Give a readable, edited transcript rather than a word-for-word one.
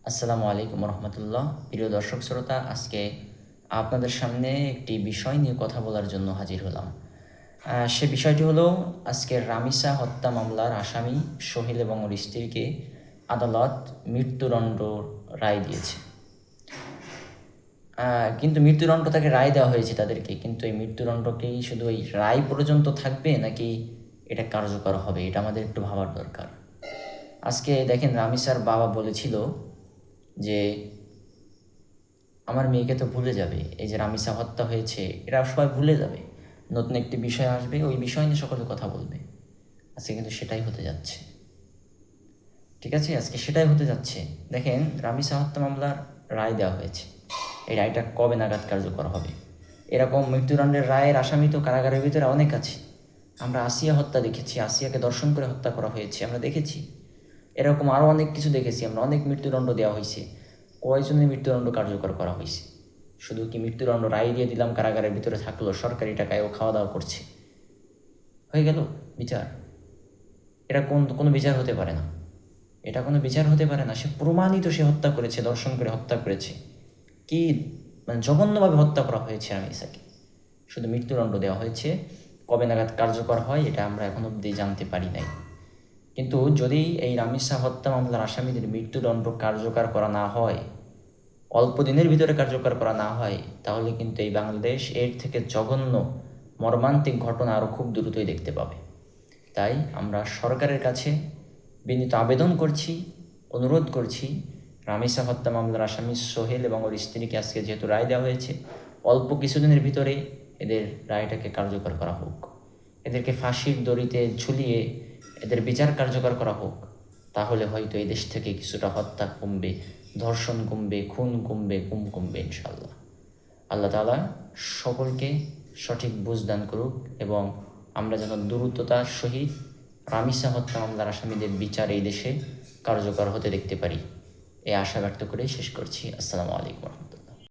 আসসালামু আলাইকুম রহমতুল্লাহ। প্রিয় দর্শক শ্রোতা, আজকে আপনাদের সামনে একটি বিষয় নিয়ে কথা বলার জন্য হাজির হলাম। সে বিষয়টি হলো, আজকের রামিসা হত্যা মামলার আসামি সোহেল এবং ওর স্ত্রীকে আদালত মৃত্যুদণ্ড রায় দিয়েছে। কিন্তু মৃত্যুদণ্ড তাকে রায় দেওয়া হয়েছে তাদেরকে, কিন্তু এই মৃত্যুদণ্ডকেই শুধু এই রায় পর্যন্ত থাকবে নাকি এটা কার্যকর হবে, এটা আমাদের একটু ভাবার দরকার। আজকে দেখেন, রামিসার বাবা বলেছিল যে আমার মেয়েকে তো ভুলে যাবে, এই যে রামিসা হত্যা হয়েছে এরা সবাই ভুলে যাবে, নতুন একটি বিষয় আসবে, ওই বিষয় নিয়ে সকলে কথা বলবে। আজকে কিন্তু সেটাই হতে যাচ্ছে। ঠিক আছে, আজকে সেটাই হতে যাচ্ছে। দেখেন, রামিসা হত্যা মামলার রায় দেওয়া হয়েছে, এই রায়টা কবে নাগাদ কার্যকর হবে? এরকম মৃত্যুদণ্ডের রায়ের আসামি তো কারাগারের ভিতরে অনেক আছে। আমরা আসিয়া হত্যা দেখেছি, আসিয়াকে দর্শন করে হত্যা করা হয়েছে, আমরা দেখেছি। এরকম আরও অনেক কিছু দেখেছি আমরা, অনেক মৃত্যুদণ্ড দেওয়া হয়েছে। কয়জনের মৃত্যুদণ্ড কার্যকর করা হয়েছে? শুধু কি মৃত্যুদণ্ড রায় দিয়ে দিলাম, কারাগারের ভিতরে থাকলো, সরকারি টাকায় ও খাওয়া দাওয়া করছে, হয়ে গেল বিচার? এটা কোনো বিচার হতে পারে না, এটা কোনো বিচার হতে পারে না। সে প্রমাণিত, সে হত্যা করেছে, দর্শন করে হত্যা করেছে। কি মানে জঘন্যভাবে হত্যা করা হয়েছে রামিসাকে, শুধু মৃত্যুদণ্ড দেওয়া হয়েছে। কবে নাগাদ কার্যকর হয় এটা আমরা এখন অবধি জানতে পারি নাই। কিন্তু যদি এই রামিসা হত্যা মামলার আসামিদের মৃত্যুদণ্ড কার্যকর করা না হয়, অল্প দিনের ভিতরে কার্যকর করা না হয়, তাহলে কিন্তু এই বাংলাদেশ এর থেকে জঘন্য মর্মান্তিক ঘটনা আরও খুব দ্রুতই দেখতে পাবে। তাই আমরা সরকারের কাছে বিনীত আবেদন করছি, অনুরোধ করছি, রামিসা হত্যা মামলার আসামি সোহেল এবং ওর স্ত্রীকে আজকে যেহেতু রায় দেওয়া হয়েছে, অল্প কিছুদিনের ভিতরে এদের রায়টাকে কার্যকর করা হোক। এদেরকে ফাঁসির দড়িতে ঝুলিয়ে এদের বিচার কার্যকর করা হোক। তাহলে হয়তো এই দেশ থেকে কিছুটা হত্যা কমবে, ধর্ষণ কমবে, খুন কমবে, গুম কমবে ইনশাল্লাহ। আল্লাহ তাআলা সকলকে সঠিক বুঝ দান করুক এবং আমরা যেন দ্রুততার সহিত রামিসা হত্যা মামলার আসামিদের বিচার এই দেশে কার্যকর হতে দেখতে পারি, এই আশা ব্যক্ত করে শেষ করছি। আসসালামু আলাইকুম রহমতুল্লাহ।